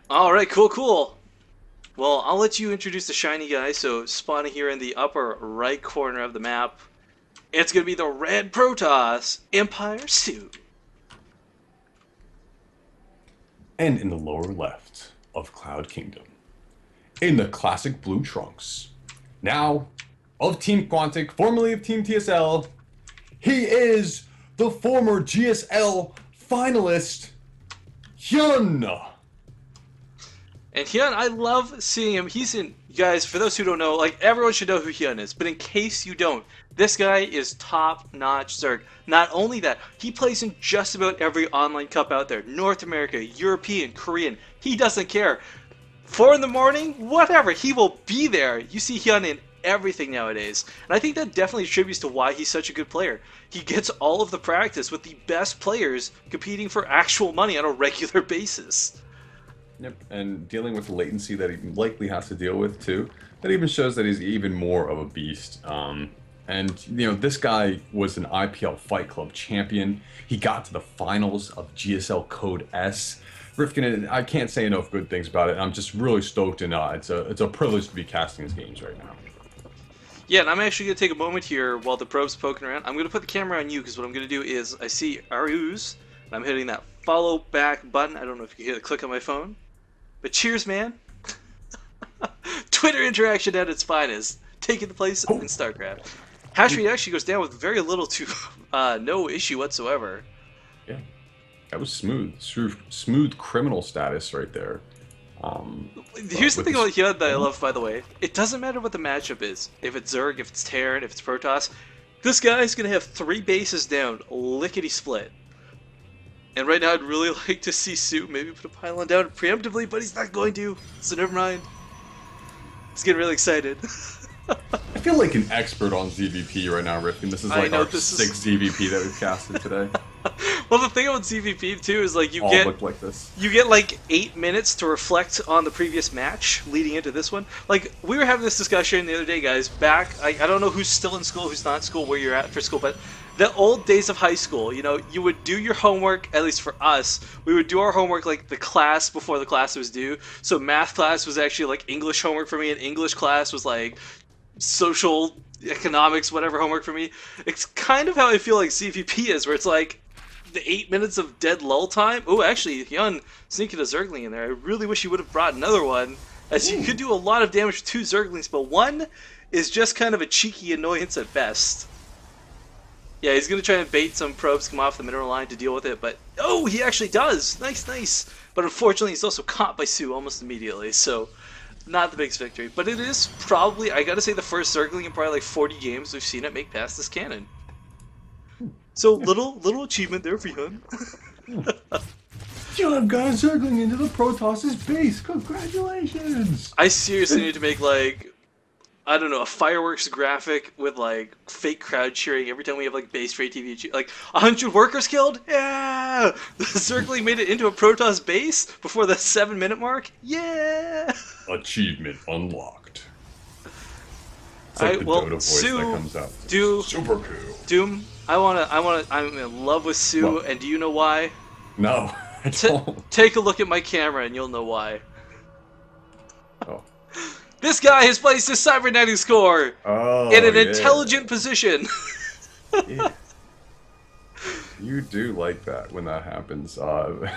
All right, cool, cool. Well, I'll let you introduce the shiny guy. So, spawning here in the upper right corner of the map, it's gonna be the red Protoss Empire Suit. And in the lower left of Cloud Kingdom, in the classic blue trunks, now of Team Quantic, formerly of Team TSL, he is the former GSL finalist, Hyun. And Hyun, I love seeing him. He's in, guys, for those who don't know, like, everyone should know who Hyun is. But in case you don't, this guy is top-notch Zerg. Not only that, he plays in just about every online cup out there. North America, European, Korean. He doesn't care. 4 in the morning, whatever, he will be there. You see Hyun in everything nowadays. And I think that definitely attributes to why he's such a good player. He gets all of the practice with the best players competing for actual money on a regular basis. Yep, and dealing with the latency that he likely has to deal with too. That even shows that he's even more of a beast. And you know, this guy was an IPL Fight Club champion. He got to the finals of GSL Code S. Rifkin, I can't say enough good things about it. And I'm just really stoked, and it's a privilege to be casting his games right now. Yeah, and I'm actually going to take a moment here while the probe's poking around. I'm going to put the camera on you because what I'm going to do is I see Aruz, and I'm hitting that follow back button. I don't know if you can hear the click on my phone. But cheers, man. Twitter interaction at its finest, taking the place in StarCraft. Hash rate actually goes down with very little to no issue whatsoever. Yeah, that was smooth. Smooth criminal status right there. Here's the With thing about this, Hyun that I love, by the way. It doesn't matter what the matchup is. If it's Zerg, if it's Terran, if it's Protoss. This guy's going to have 3 bases down, lickety split. And right now I'd really like to see Sue maybe put a pylon down preemptively, but he's not going to, so never mind. He's getting really excited. I feel like an expert on ZVP right now, Rifkin. This is I like know, our this is... sixth ZVP that we've casted today. Well, the thing about CVP too is like All look like this. you get like 8 minutes to reflect on the previous match leading into this one. Like, we were having this discussion the other day, guys. Back, I don't know who's still in school, who's not in school, where you're at for school, but the old days of high school, you know, you would do your homework, at least for us, we would do our homework like the class before the class was due. So math class was actually like English homework for me, and English class was like social, economics, whatever homework for me. It's kind of how I feel like CVP is, where it's like the 8 minutes of dead lull time. Oh, actually, Hyun sneaking a Zergling in there. I really wish he would have brought another one, as you could do a lot of damage with 2 Zerglings, but one is just kind of a cheeky annoyance at best. Yeah, he's going to try and bait some probes, come off the mineral line to deal with it, but oh, he actually does! Nice, nice! But unfortunately, he's also caught by Sue almost immediately, so not the biggest victory. But it is probably, I gotta say, the first Zergling in probably like 40 games we've seen it make past this cannon. So little achievement there for Hyun. You have got circling into the Protoss's base. Congratulations! I seriously need to make like, I don't know, a fireworks graphic with like fake crowd cheering every time we have like base rate TV, like 100 workers killed. Yeah, the Zergling made it into a Protoss base before the 7-minute mark. Yeah. Achievement unlocked. It's All like right, the well, Dota voice Sue, that comes out. Super cool. Doom. I'm in love with Sue, What? and do you know why? No, I don't. Take a look at my camera, and you'll know why. Oh. This guy has placed his cybernetic score Oh, in an yeah. intelligent position. Yeah. You do like that when that happens.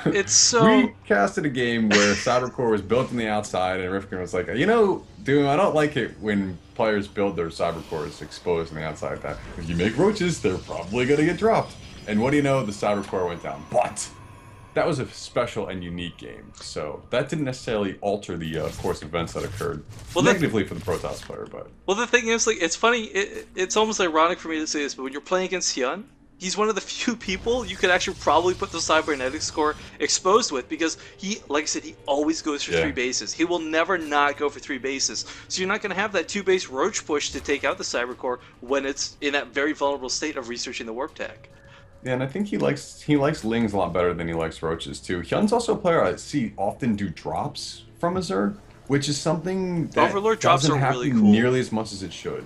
It's so... We casted a game where Cybercore was built on the outside, and Rifkin was like, you know, Doom, I don't like it when players build their Cybercores exposed on the outside. That if you make roaches, they're probably going to get dropped. And what do you know? The Cybercore went down. But that was a special and unique game, so that didn't necessarily alter the course of events that occurred negatively for the Protoss player. But well, the thing is, like, it's funny. It's almost ironic for me to say this, but when you're playing against Hyun, he's one of the few people you could actually probably put the cybernetic score exposed with, because he, like I said, he always goes for 3 bases. He will never not go for 3 bases. So you're not going to have that 2-base roach push to take out the cybercore when it's in that very vulnerable state of researching the warp tech. yeah, and I think he likes Lings a lot better than he likes Roaches too. Hyun's also a player I see often do drops from a Zerg, which is something that Overlord drops doesn't are happen really cool. nearly as much as it should.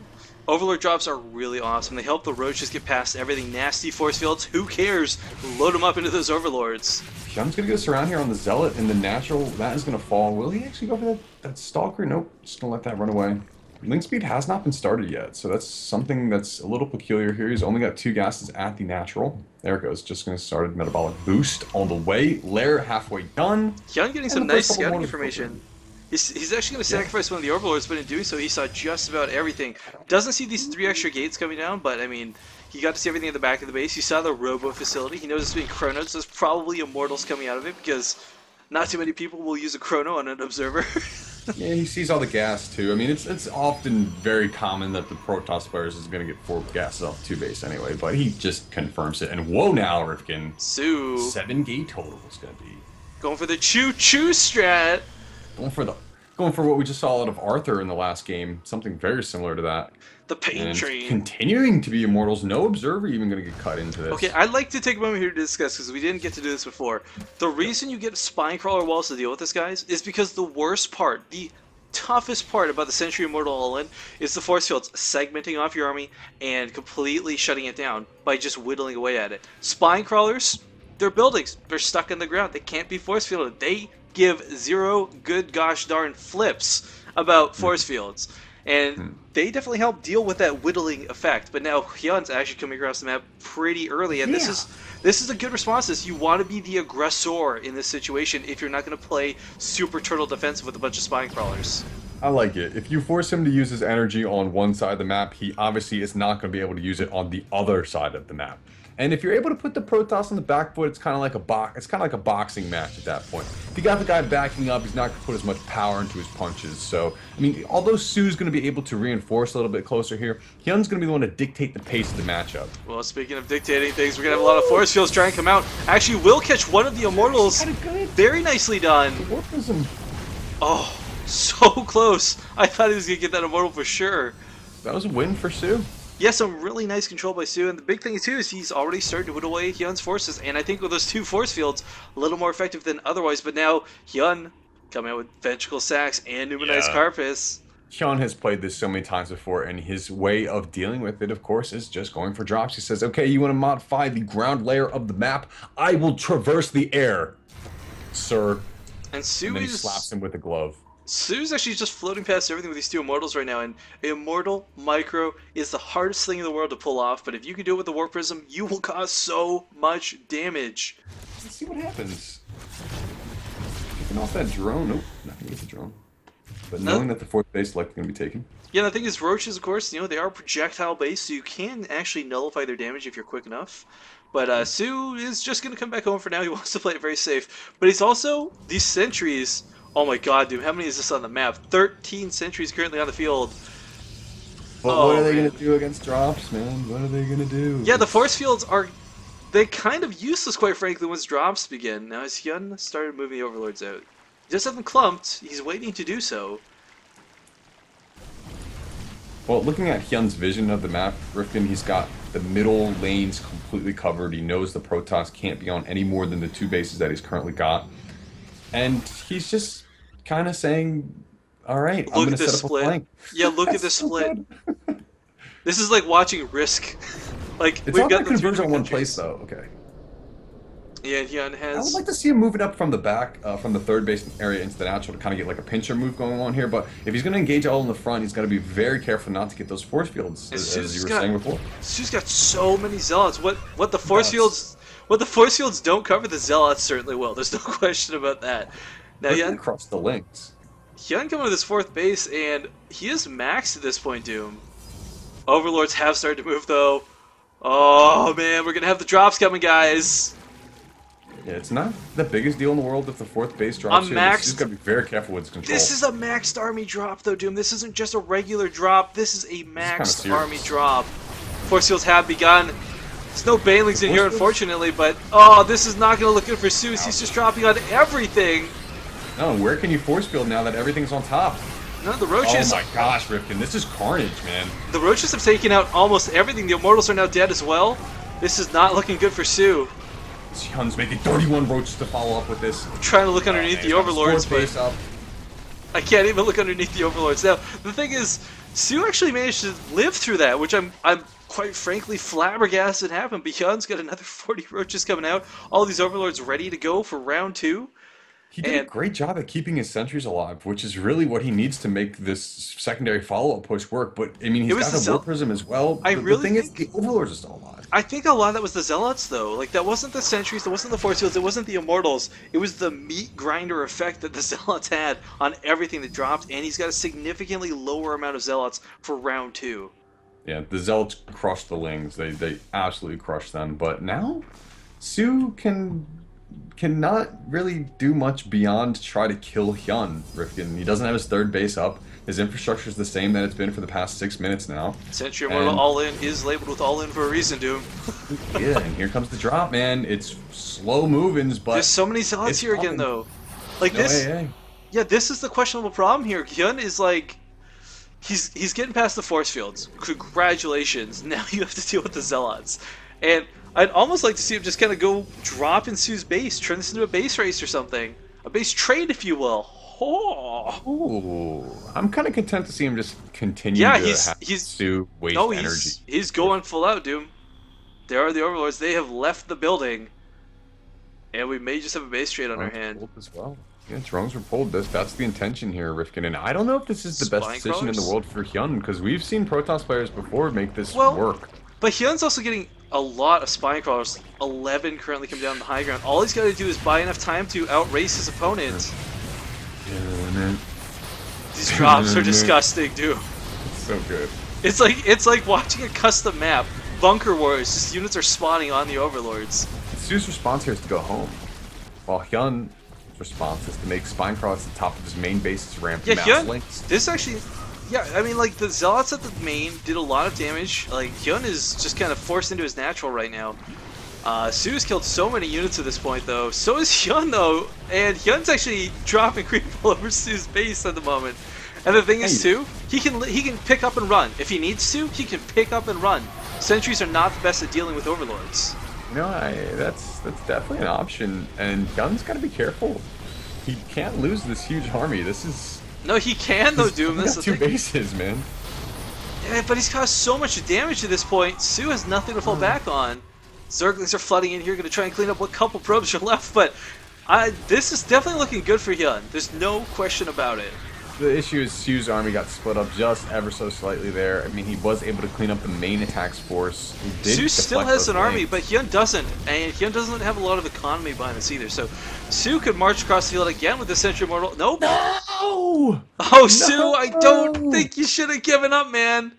Overlord drops are really awesome. They help the Roaches get past everything nasty force fields. Who cares? Load them up into those Overlords. Hyun's gonna get us around here on the Zealot, and the natural, that is gonna fall. Will he actually go for that Stalker? Nope, just gonna let that run away. Link speed has not been started yet, so that's something that's a little peculiar here. He's only got 2 gases at the natural. There it goes, just gonna start metabolic boost on the way. Lair halfway done. Hyun getting some nice scouting information. He's actually going to sacrifice one of the Overlords, but in doing so, he saw just about everything. Doesn't see these 3 extra gates coming down, but I mean, he got to see everything at the back of the base. He saw the Robo facility. He knows it's being chronoed, so there's probably Immortals coming out of it because not too many people will use a chrono on an observer. Yeah, he sees all the gas too. I mean, it's often very common that the Protoss players is going to get 4 gases off 2 base anyway, but he just confirms it. And whoa now, Rifkin. Sue. 7 gate total is going to be. Going for the choo-choo strat. Going for what we just saw out of Arthur in the last game. Something very similar to that. The pain and train. Continuing to be Immortals. No Observer even going to get cut into this. Okay, I'd like to take a moment here to discuss, because we didn't get to do this before. The reason you get Spinecrawler walls to deal with this, guys, is because the worst part, the toughest part about the Sentry Immortal All-In is the force fields segmenting off your army and completely shutting it down by just whittling away at it. Spinecrawlers, they're buildings. They're stuck in the ground. They can't be force fielded. They give 0 good gosh darn flips about force fields. And they definitely help deal with that whittling effect. But now Hyun's actually coming across the map pretty early, and this is a good response to this. You want to be the aggressor in this situation if you're not going to play super turtle defensive with a bunch of spine crawlers. I like it. If you force him to use his energy on one side of the map, he obviously is not going to be able to use it on the other side of the map. And if you're able to put the Protoss on the back foot, it's kind of like a boxing match at that point. If you got the guy backing up, he's not going to put as much power into his punches. So, I mean, although Sue's going to be able to reinforce a little bit closer here, Hyun's going to be the one to dictate the pace of the matchup. Well, speaking of dictating things, we're going to have a lot of force fields try and come out. Actually, will catch one of the Immortals. Very nicely done. Oh, so close. I thought he was going to get that Immortal for sure. That was a win for Sue. Yeah, some really nice control by Sue, and the big thing too is he's already started to whittle away Hyun's forces, and I think with those 2 force fields, a little more effective than otherwise, but now Hyun coming out with Ventricle Sacks and Numinized Carapace. Hyun has played this so many times before, and his way of dealing with it, of course, is just going for drops. He says, okay, you want to modify the ground layer of the map? I will traverse the air, sir. And Sue and then he slaps him with a glove. Sue's actually just floating past everything with these 2 Immortals right now, and Immortal Micro is the hardest thing in the world to pull off, but if you can do it with the Warp Prism, you will cause so much damage. Let's see what happens. Kicking off that drone. Nope, not going to get the drone. But knowing that the 4th base is likely going to be taken. Yeah, the thing is, Roaches, of course, they are projectile-based, so you can actually nullify their damage if you're quick enough. But Sue is just going to come back home for now. He wants to play it very safe. But he's also, these sentries... Oh my god, dude, how many is this on the map? 13 sentries currently on the field. But what are they going to do against drops, man? What are they going to do? Yeah, the force fields are... They're kind of useless, quite frankly, once drops begin. Now, has Hyun started moving the Overlords out? He just haven't clumped. He's waiting to do so. Well, looking at Hyun's vision of the map, Rifkin, he's got the middle lanes completely covered. He knows the Protoss can't be on any more than the 2 bases that he's currently got. And he's just kind of saying, all right, I'm going to set up a flank. Yeah, look at this split. This is like watching Risk. Like, it's not going to converge on one place, though. Okay. Yeah, Hyun has... I would like to see him moving up from the back, from the 3rd base area into the natural to kind of get like a pincher move going on here. But if he's going to engage all in the front, he's got to be very careful not to get those force fields, as you were saying before. Sue's got so many Zealots. What the force fields... What the force fields don't cover, the Zealots certainly will. There's no question about that. Now, Hyun across the links. Hyun coming to this 4th base, and he is maxed at this point, Doom. Overlords have started to move, though. Oh, man, we're going to have the drops coming, guys. Yeah, it's not the biggest deal in the world if the 4th base drops here. He's just got to be very careful with his control. This is a maxed army drop, though, Doom. This isn't just a regular drop. This is a maxed army drop. Force fields have begun. There's no Banelings in here, unfortunately, but... Oh, this is not going to look good for Zeus. He's just dropping on everything. No, where can you force field now that everything's on top? No, the Roaches... Oh my gosh, Rifkin, this is carnage, man. The Roaches have taken out almost everything. The Immortals are now dead as well. This is not looking good for Sue. Hyun's making 31 Roaches to follow up with this. I'm trying to look underneath the Overlords, but... I can't even look underneath the Overlords. Now, the thing is, Su actually managed to live through that, which I'm quite frankly flabbergasted happened. But Hyun's got another 40 roaches coming out. All these overlords ready to go for round 2. He did a And great job at keeping his sentries alive, which is really what he needs to make this secondary follow-up push work. But I mean, it he's was got the the Warp Prism as well. I The really thing is, think the Overlords are still alive. I think a lot of that was the Zealots, though. Like, that wasn't the Sentries, that wasn't the Force Fields, it wasn't the Immortals. It was the meat grinder effect that the Zealots had on everything that dropped, and he's got a significantly lower amount of Zealots for round 2. Yeah, the Zealots crushed the Lings. They absolutely crushed them. But now, Su cannot really do much beyond try to kill Hyun. Rifkin. He doesn't have his third base up. His infrastructure is the same that it's been for the past 6 minutes now. Sentry Immortal All-In is labeled with All-In for a reason, Doom. Yeah, and here comes the drop, man. It's slow movings, but there's so many Zealots here coming. again, though. Like, No, this... hey. Yeah, this is the questionable problem here. Hyun is like... He's getting past the force fields. Congratulations. Now you have to deal with the Zealots. And I'd almost like to see him just kind of go drop in Su's base, turn this into a base race or something. A base trade, if you will. Oh. Ooh, I'm kind of content to see him just continue Yeah, to he's have Su waste energy. He's going full out, Doom. There are the Overlords. They have left the building. And we may just have a base trade on our hand. Pulled as well. Yeah, drones were pulled. That's the intention here, Rifkin. And I don't know if this is the best Spine decision in the crawlers? world for Hyun, because we've seen Protoss players before make this Well, work. But Hyun's also getting a lot of spine crawlers. 11 currently come down the high ground. All he's got to do is buy enough time to outrace his opponent. These drops are disgusting, dude. So good. It's like watching a custom map. Bunker Wars, just units are spawning on the Overlords. Su's response here is to go home, while Hyun's response is to make spine crawlers at the top of his main base's ramp Yeah, mass Hyun, links. this actually, yeah, I mean, like, the Zealots at the main did a lot of damage. Like, Hyun is just kind of forced into his natural right now. Su's killed so many units at this point, though. So is Hyun, though, and Hyun's actually dropping creep all over Su's base at the moment. And the thing is, too, he can pick up and run. If he needs to, he can pick up and run. Sentries are not the best at dealing with Overlords. You know, that's definitely an option, and Hyun's got to be careful. He can't lose this huge army. This is... No, he can, though, Doom. He's That's got the two thing. bases, man. Yeah, but he's caused so much damage at this point. Su has nothing to fall back on. Zerglings are flooding in here, going to try and clean up what couple probes are left, but this is definitely looking good for Hyun. There's no question about it. The issue is Su's army got split up just ever so slightly there. I mean, he was able to clean up the main attack's force. Su still has an army, but Hyun doesn't, and Hyun doesn't have a lot of economy behind this either. So Su could march across the field again with the Sentry Immortal. Nope. No! Oh, Su, I don't think you should have given up, man.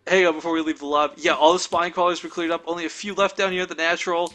Hang on before we leave the lobby. Yeah, all the spine crawlers were cleared up. Only a few left down here at the natural.